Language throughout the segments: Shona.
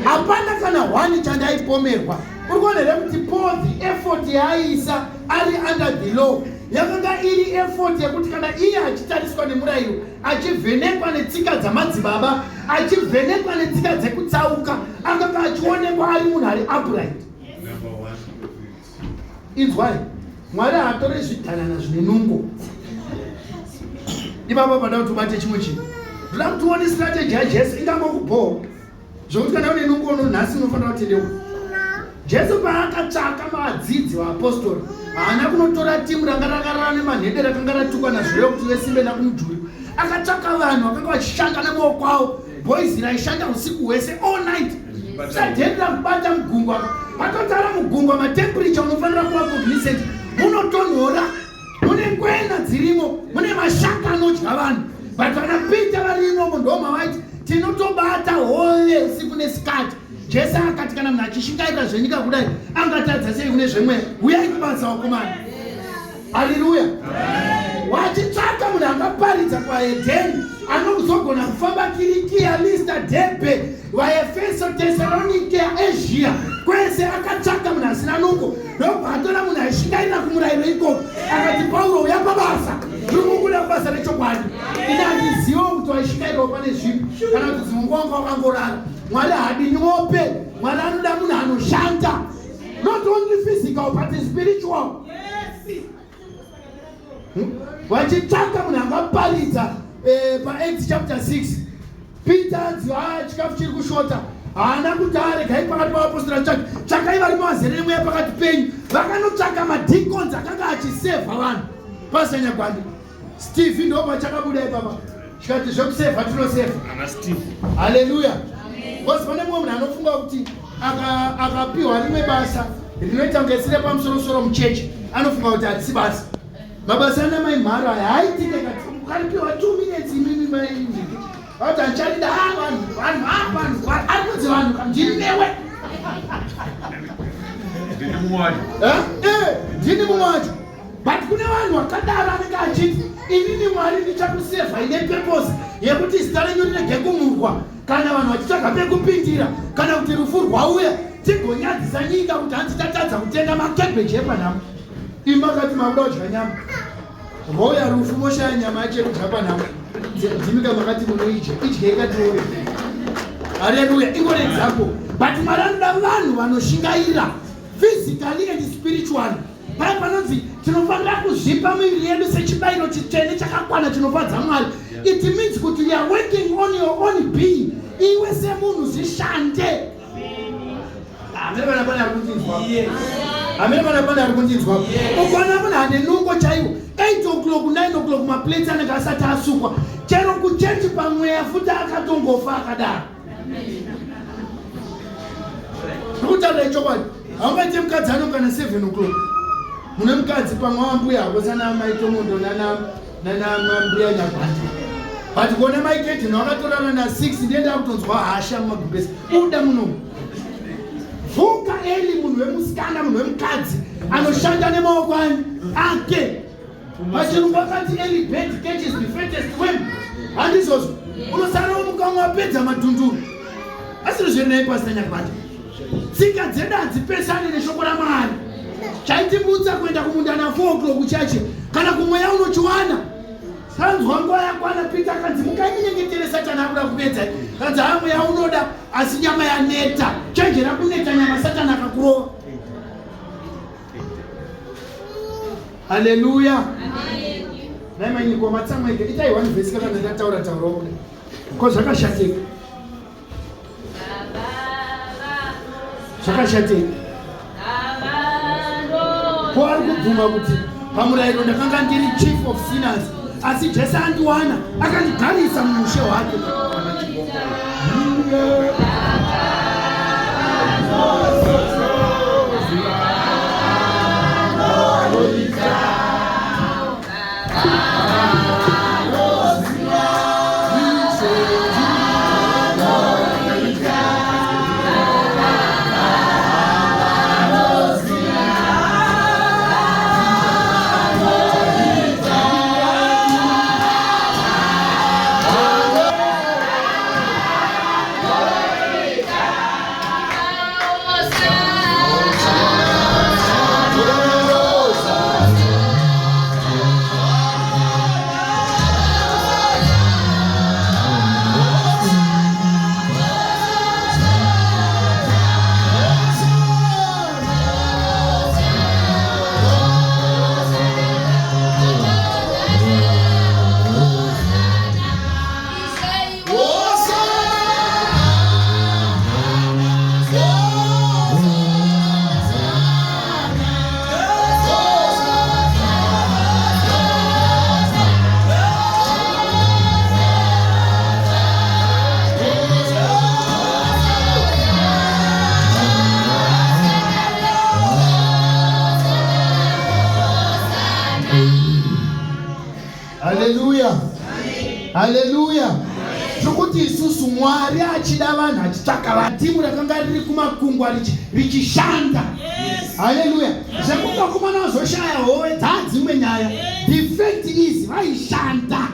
Hapana kana one chandaipomerwa. Urikuonera kuti Paul the effort yaaisa ari under the law yakanga iri effort yekuti kana iye achitariswa nemurayiro, achivhenekwa netsika dzamadzibaba, achivhenekwa netsika dzekutsauka, akanga achionekwa ari munhu ari upright. Inzwai, Mwari haatore zvidhanana zvine nungo. Ibaba pada kuti ubate chimwe chinhu. Ndoda kuti uone strategy yaJesu ingangokubhowa. Zvokuti kana une nungo nhasi unofanira kutendewa. Jesu paakatsvaka vadzidzi vaapostoli, haana kunotora timu ranga rakarara nemanhede rakanga ratukwa nazvo kuti vesimbe nakumudhuri. Akatsvaka vanhu vakanga vachishanda nemaoko avo, boys raishanda usiku hwese all night. Sadherera kubata mugungwa, patotara mugungwa matemperature unofanira kuva cognizant, munotonhora, mune ngwena dzirimo, mune mashaka anodya vanhu. But vanapita varimo mundoma vaiti tinotobata hove usiku nesikati. Jesu akati kana munhu achishingaira zvenyika kudai angatadza sei kune zvemweya, uyai kubasa wakomana. Haleluya. Wachitsvaka munhu angaparidza kwaEdheni, anozogona kufamba Kirikia, Listra, Derbe, vaEfeso, Tesalonike, Asia, kwese akatsvaka munhu asina nungo. Ndobva atora munhu aishingaira kumurayiro ikoko akati Paulo uya pabasa, ndiri kukuda kubasa rechokwadi. Ine handiziva kuti waishingairawo pane zvinhu kana kuti zimungu wanga wakangorara. Mwari haadi nyope, Mwari anoda munhu anoshanda, not only physical but spiritual. Vachitsvaka munhu angaparidza paActs chapter 6. Peter anzwa chikafu chiri kushota, haana kuti aregai pakati pavapostori tsvakai vari mazere nemweya pakati penyu. Vakanotsvaka madhikons akanga achisevha vanhu pasanyagwadi. Steve ndo pachakabuda ipapa chikati zvekusevha tinosevha. Haleluya. Because pane mumwe munhu anofunga kuti akapiwa rimwe basa rinoita kungesire pamusoro muchechi, anofunga kuti hatisi basa. Mabasa anamaimharo aya haitika kati ukaripiwa 2 minutes imimi mainjiki. Vati ancharida vanhu ari kunzi vanhu ndini newe. Ndini mumwe wacho. But kune vanhu vakadaro anenge achiti inini Mwari ndichakusevha ine purpose yekuti zita renyu rirege kumurwa, kana vanhu vachitsvaga pekupindira, kana kuti rufu rwauya tigonyadzisa nyika kuti hanzi tatadza kutenga makebheji epanhamo. Imba kati makuda kudya nyama, roya rufu moshaya nyama yachekudya panhamo, dzimika makati munoidya idye ikatiore. Haleluya. Ingore example. But Mwari anoda vanhu vanoshingaira physically and spiritually. Paya panonzi tinofanira kuzvipa miviri yedu sechibayiro chitsvene chakakwana chinofadza Mwari. It means kuti you are working on your own being. Iwe semunhu zvishande. Amene pana ari kunzwa. Amene pana ari kunzwa. Ukona munhu ane nungo chaiwo 8 o'clock 9 o'clock maplates anenge asati asukwa. Chero kuchechi pamweya futi akatongofa akadaro. Ndikutaura ichokwadi. Haungaite mukadzi anokana 7 o'clock. Mune mukadzi pamwe wambuya hako sana maitomondo nanambuya nyagwandi. But kuona maiketi nakatorana na 6 ndienda kutonzwa hasha mumagubhesi. Uda muno. Vuka eli munhu wemusikana, munhu wemukadzi anoshanda nemaoko ake. Vachirungu vakati eli bed catches the fattest worm. Handizvozvo. Unosara umukamwe wapedza madhunduru. Asiri zvenei pasina nyagwandi. Tsika dzedu hadzipesane neshoko raMwari. Chaitibudza kuenda kumunda na 4 o'clock kuchache, kana kumweya unochiwana. Sanzwa nguva yakwana Peter akanzi mukainyengetere Satani akuda kupedza. Kanzi mweya unoda asi nyama yaneta. Chenjera kuneta nyama Satani akakurova. Haleluya. Amen. Naima nyiko matsamwe ike itai 1 verse kana ndataura tauro. Ko zvakashateka. Zvakashateka. Ko ari kubvuma kuti pamurayiro ndakanga ndiri chief of sinners, asi Jesu andiwana akandigarisa mumushe wake. Haleluya. Zvokuti isusu Mwari achida vanhu achitsvaka vatimu rakanga riri kumakungwa richishanda. Haleluya. Zvekuvakomana vazoshaya hove dzadzimwe nyaya. The fact is vaishanda.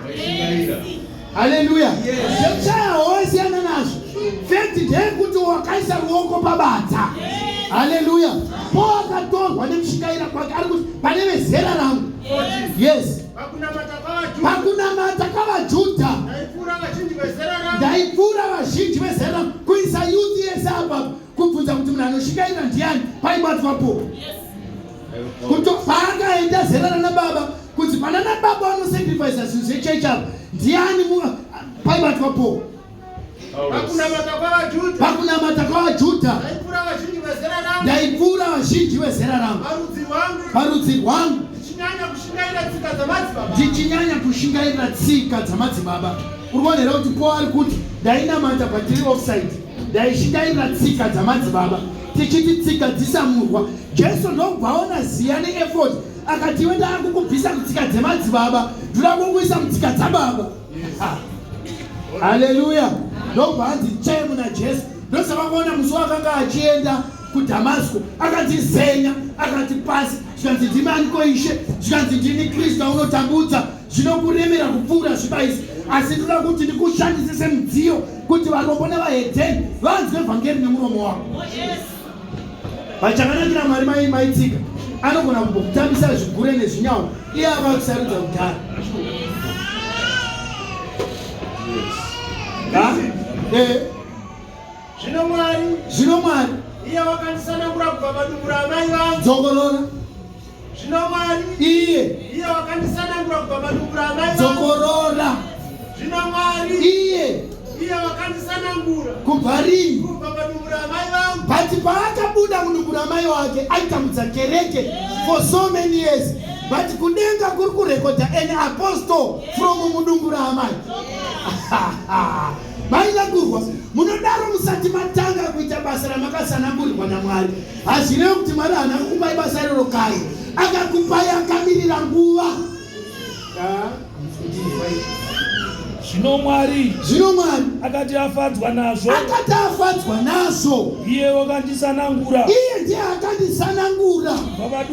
Haleluya. Zvekushaya hove siyana nazvo. Fact ndeyekuti wakaisa ruoko pabata. Haleluya. Po akatorwa nemushingaira kwake ari kuti pane vezera rangu. Yes. Pakunamata kavaJudha ndaipfuura vazhinji vezera rangu. Kuisa youth yese apa kubvunza kuti munhu anoshingaira ndiani paibatwapo. Paakaenda zera rana baba kuti pana nababa vanosacrifice zvinhu zvechechi apa ndiani paibatwapo. Pakunamata kwavaJudha ndaipfuura vazhinji vezera rangu parudzi rwangu ndichinyanya kushingairira tsika dzamadzibaba. Urikuonera kuti po ari kuti ndainamata patiri offside ndaishingairira tsika dzamadzibaba tichiti tsika dzisamurwa. Jesu ndobva aona ziya neeffort akati iwe ndakukubvisa kutsika dzemadzibaba ndinoda kukuisa mutsika dzababa. Haleluya. Ndobva anzi chee muna Jesu. Ndosaka kuona musi wakanga achienda kuDhamasiko akadzizenya akati pasi zvikanzi ndimani koishe zvikanzi ndini Kristu unotambudza zvinokuremera kupfuura zvibaisi asi ndoda kuti ndikushandisise mudziyo kuti varombo nevahedheni vanzwe vhangeri nemuromo wako. Vachakanakira Mwari maitsika anogona kumbokutambisa zvigure nezvinyawa iye ava kusarudza kudhara. Zvino Mwari iye wakandisanangura kubva padumbu ramai vangu. Dzokorora. Zvino Mwari iye wakandisanangura kubva padumbu ramai vangu. Dzokorora. Zvino Mwari iye wakandisanangura kubva rini? Kubva padumbu ramai vangu. But paakabuda mudumbu ramai wake aitamudza kereke for so many years. But kudenga kuri kurekodha an apostle from mudumbu ramai. Mailagurwa munodaro musati matanga kuita basa ramakasanangurirwa naMwari. Hazvirevi kuti Mwari haana kukupai basa iroro kare akakupai akamirira nguva. Zvino Mwari akati afadzwa nazvo. Iye wakandisanangura. Iye ndiye akandisanangura kubva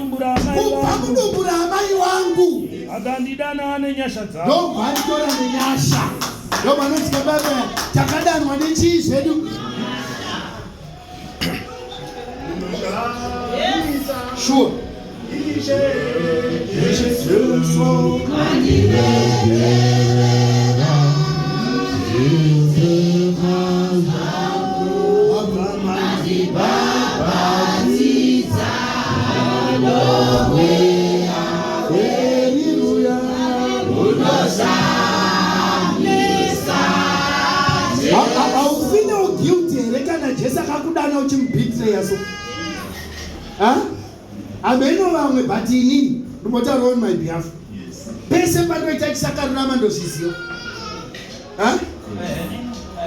mudumbu ramai vangu akandidana nenyasha dzake. Ndobva anditora nenyasha. Ndobva anoti baba takadanwa nechii zvedu. Sure. Haufine guilty here kana Jesu akakudana uchimubetray so. Ameno vamwe but inini ndinotaura on my behalf. Pese panoita chisakarurama ndozviziva.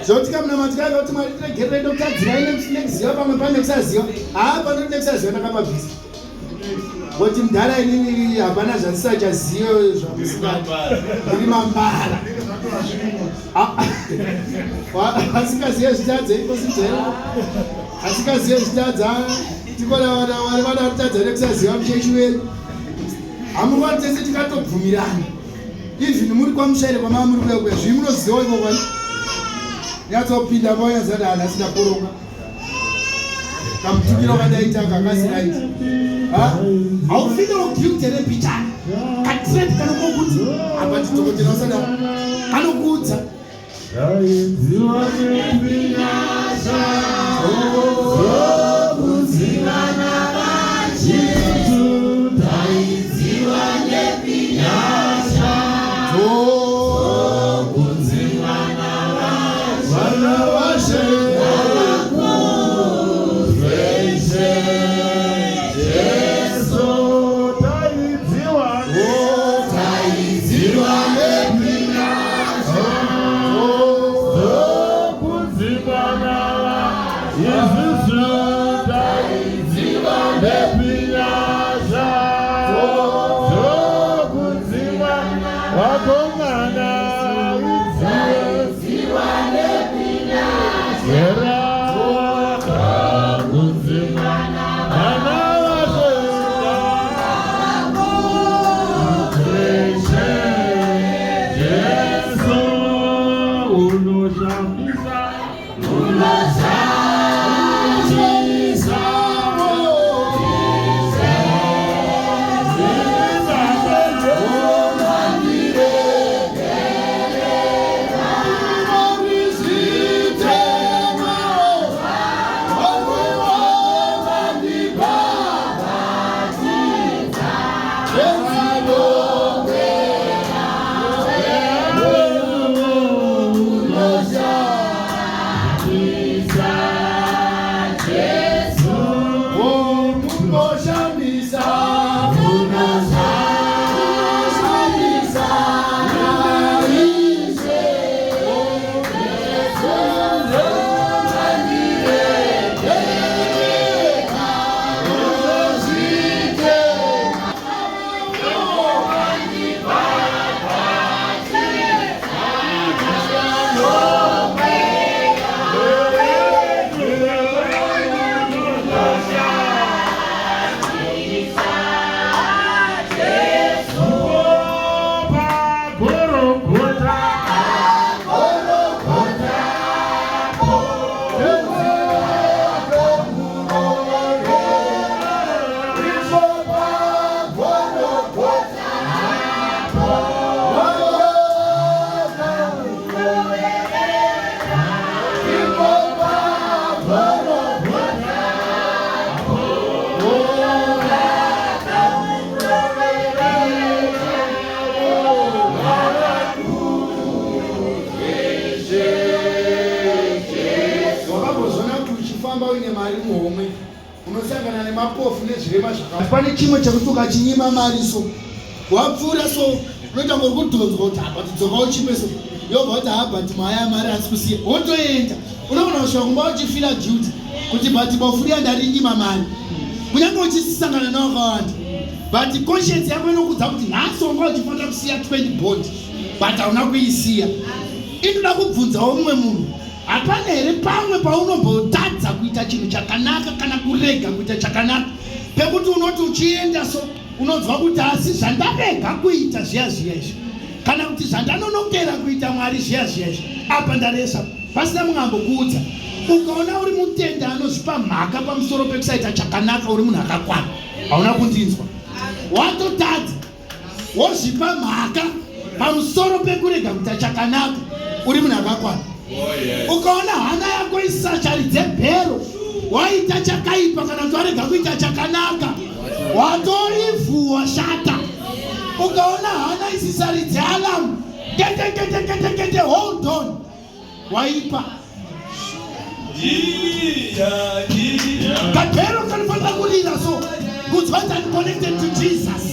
Zvoti kamunamatika kuti Mwari tiregerere ndokutadzira nekuziva pamwe pane kusaziva. Pano nekusaziva ndakamabvisa. Kuti mudhara inini hapana zvandisachaziva zvamusingati. Ndiri mambara. Asingazive zvitadza ikositera. Asingazive zvitadza tikona vada kutadza nekusaziva muchechi wedu. Hamungwani tese tikatobvumirana. Even muri kwamushaire kwamava muri kuda kuya zvii munoziva iko kwani. Nyatsopinda pawanyazada hana asina kuronga. Kamutukiro kadaita kakasiraita. Haufine guilty repichana. Katireti kanokokuti apa titokotera usada kanokudza. Taidziwa nepinyasha kudzivana vachitu taidziwa nepinyasha kudzivana vana vashe vakuzveshe Jesu taidziwa nepinyasha kudzivana Yesu taidziwa nepinyasha kudzivana vakongana uine mari muhomwe unosangana nemapofu nezvirema zvakawanda. Pane chimwe chekuti ukachinyima mari so wapfuura so unoita ngori kudhonzwa kuti hapa tidzoka uchipe so yobva kuti habati maya mari asi kusiya wotoenda unoona kusvika kumba uchifira guilty kuti bati bafuriya ndarinyima mari kunyange uchisangana nawakawanda but conscience yako inokudza kuti nhasi wanga uchifanira kusiya 20 bond but hauna kuisiya. Inoda kubvunzawo mumwe munhu hapana here pamwe paunombotadza kuita chinhu chakanaka kana kurega kuita chakanaka pekuti unoti uchienda so unonzwa kuti asi zvandarega kuita zviya zviya izvi kana kuti zvandanonokera kuita Mwari zviya zviya izvi apa ndaresa pasina munhu ambokuudza. Ukaona uri mutenda anozvipa mhaka pamusoro pekusaita chakanaka uri munhu akakwana hauna kundinzwa. Watotadza wozvipa mhaka pamusoro pekurega kuita chakanaka uri munhu akakwana. Ukaona hana yako isacharidze bhero waita chakaipa kana kuti warega kuita chakanaka watorivhu washata. Ukaona hana isisaridze alamu kete hold on waipa. Kabhero kanofanira kurira so kunzwa kuti I'm connected to Jesus.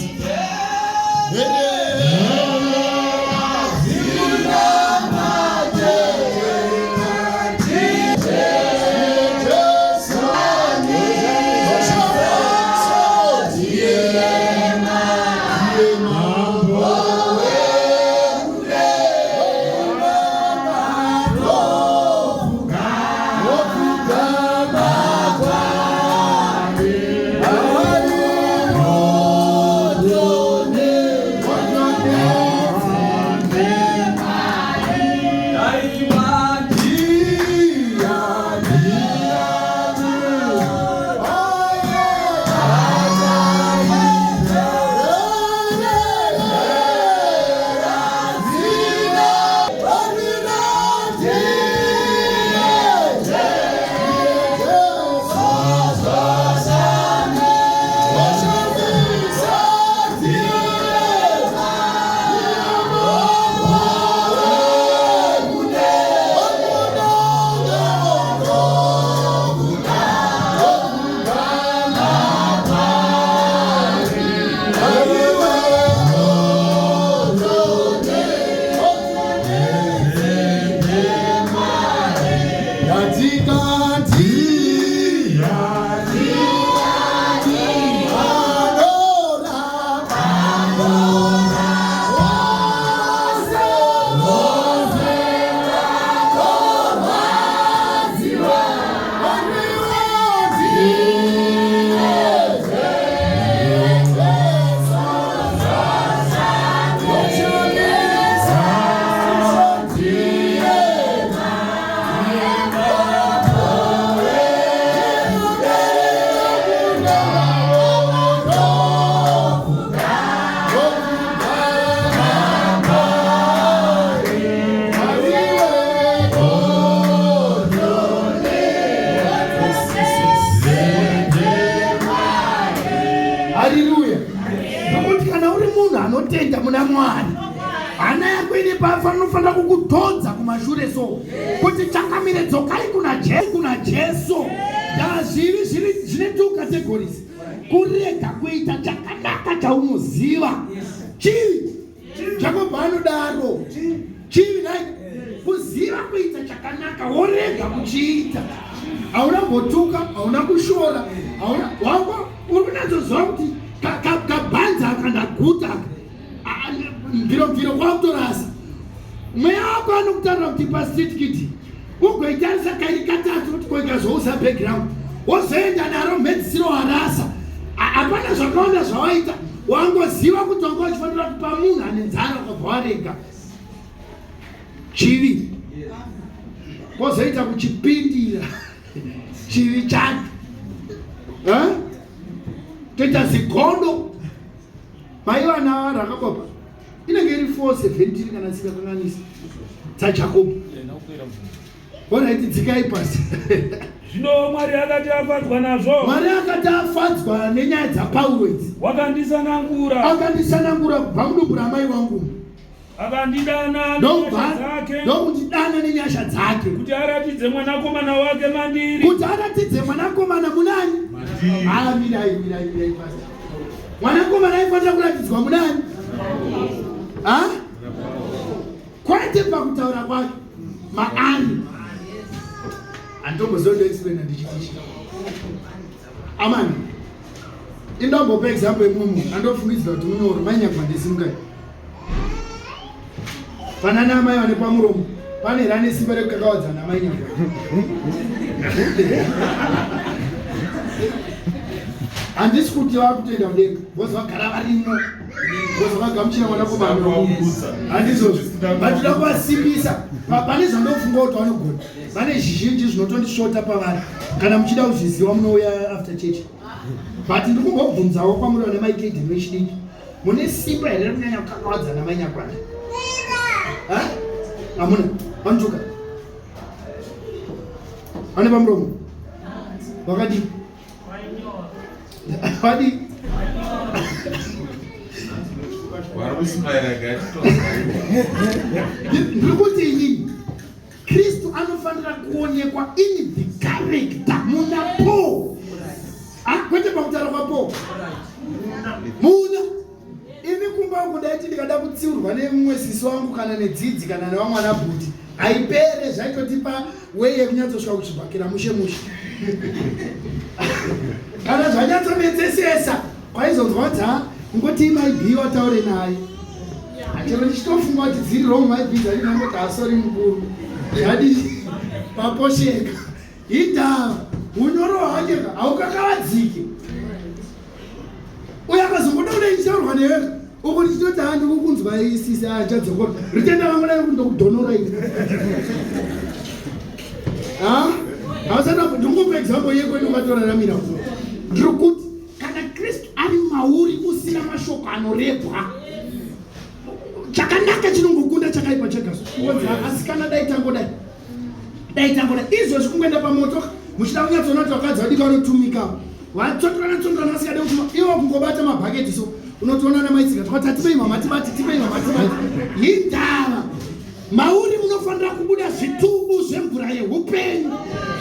Hallelujah. Nokuti kana uri munhu anotenda muna Mwari hana yako ine panofanira kukudhodza kumashure so kuti chakamire dzokai kuna Jesu. Zvine two categories. Kurega kuita chakanaka chaunoziva chivi Jakobva anodaro chivi kuziva kuita chakanaka worega kuchiita. Hauna mbotuka, hauna kushora, hauna wako unazoziva kuti kabhanza akandaguta mviro kwakutorasa mweya wako anokutaura kuti pastreet kiti ugoitarisa kairi katatu kuti koikazousa background wozoenda naro mhedzisiro warasa. Hapana zvakawanda zvawaita wangoziva kuti wanga uchifanira kupa munhu ane nzara ukabva warega chivi wozoita kuchipindira chivi chake toita zigondo maiva na Rakababa inenge iri 4:17 kana sikakanganisa dzaJakobo. Oraiti dzikai pasi. Zvino Mwari akati afadzwa nazvo. Mwari akati afadzwa nenyaya dzaPauro idzi. Wakandisanangura kubva mudumbu ramai vangu. akandidana nenyasha dzake, ndokundidana nenyasha dzake, kuti aratidze mwanakomana wake mandiri, kuti aratidze mwanakomana munani? Mirai pastor. Mwanakomana aifanira kuratidzwa munani? Kwete pakutaura kwake maari andombozondo explaina ndichitisha. Amani, indombopa example yemumu andofungidzira kuti munyoro mainyagwa ndesimukai. Panana amai vane pamuromo pane rane simba rekukakawadzana mainyagwa. Handisi kuti vakutoenda kudenga vozi vagara varimo, vozi vagamuchira mwanakomana. Handizozvo vatida kuvasimbisa. Pane zvandofunga kuti vanogona, vane zvizhinji zvinotondisvota pavari. Kana muchida kuzviziva munouya after church. But ndikumbobvunzawo kwamuri vane maikedi vechidiki, mune simba here rekunyanya kukakawadzana mainyagwana? Hamuna? Vanotuka? Vane pamuromo? Vakadii? Wadi ndikuti inini Kristu anofanira kuonekwa in the character muna Paul. Kwete pakutaura kwaPaul muna ini kumba kudaiti ndikada kutsiurwa nemumwezisi wangu kana nedzidzi kana nevamwana bhuti haipere zvaitotipa wei yekunyatsosvika kuchibhakira mushe kana zvanyatsometsesesa kwaizonzwa kuti ngoti maibhiwa taure naye chero ndichitofunga kuti dziri wrong maibhiza inangoti asori mukuru zvadi paposheka idhava unyoro hwake haukakavadzike uye akazongoda kuda ichitaurwa newe uku ndichitoti handi kukunzwa isisi achadzokora ritenda vangu dai kundokudhonora ii hausana ndingopa example yekwenu ukatoraramira ndiri kuti kana Kristu ari mauri usina mashoko anorepwa chakanaka chinongokunda chakaipa chegaso asi kana dai tangodai izvozvi kungoenda pamoto muchida kunyatsona kuti vakadzi vadika vanotumika vatsondrana vasikade kutuma ivo kungobata mabhaketi so unotoona namaitsika twati tipei mamatibati hindava mauri munofanira kubuda zvitubu zvemvura yeupenyu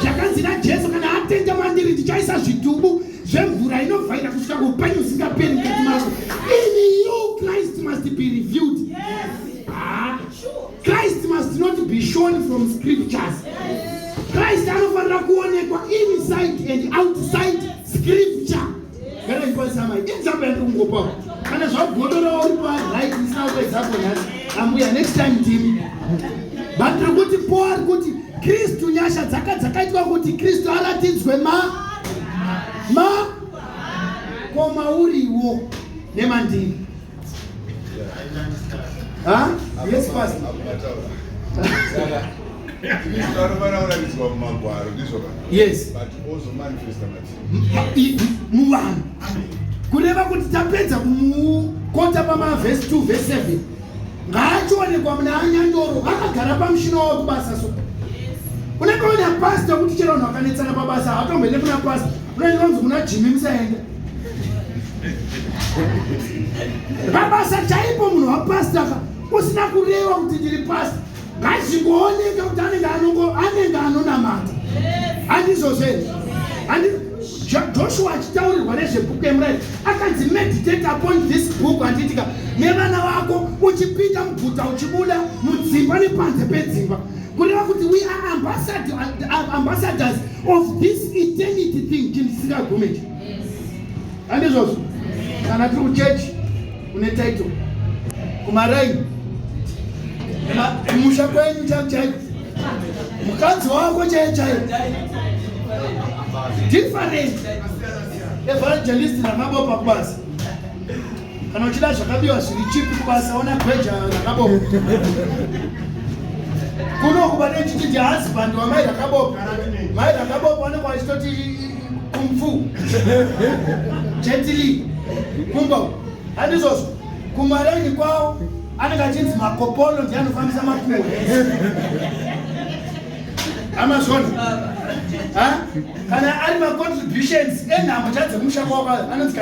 zvakanzi naJesu kana atenda mandiri ndichaisa zvitubu zvemvura inovhaira kusvika kuupenyu usingaperi mukati mako. In you Christ must be revealed. Christ must not be shown from scriptures. Christ anofanira kuonekwa inside and outside scripture. Kana iposama example yangopa kana zvagodora uri pa right isina example nhasi ambuya next time timi but kuti Paul kuti Kristu nyasha dzakaitwa kuti Kristu aratidzwe koma uriwo nemandini. Yes pastor. Yes. But also manifest muvanhu kureva kuti tapedza kumukota pamavhesi 2 vhesi 7 ngaachoonekwa muna anyandoro akagara pamushino wavo kubasa. So unenge una pastor kuti chero vanhu vakanetsana pabasa havatomboende kuna pastor unenge vanzi kuna Jimmy musaenda pabasa chaipo munhu wapastor usina kureva kuti ndiri pastor ngazvingooneka kuti anenge anonamata. Handizvozveni Joshua achitaurirwa nezvebhuku yemurayiro akanzi meditate upon this book anditika nevana vako uchipinda muguta uchibuda mudzimba nepanze pedzimba kureva kuti we are ambassadors of this eternity thing chindisingagumechi. Handizvozvo kana tiri kuchechi une title kumaraini musha kwenyu chaiko mukadzi wako chaichaiko different evangelist rakabopa kubasa kana uchida zvakabiwa zviri chipi kubasa ona bheja rakabopa kuno kuba nechiti husband wamai rakabopa mai rakabopa wanenge wachitoti kumfu jetili kumba. Handizvozvo kumareni kwavo anenge achinzi makopolo ndiye anofambisa mapuwe amazvona kana ari macontributions enhamo chadzemusha kwavo anonzi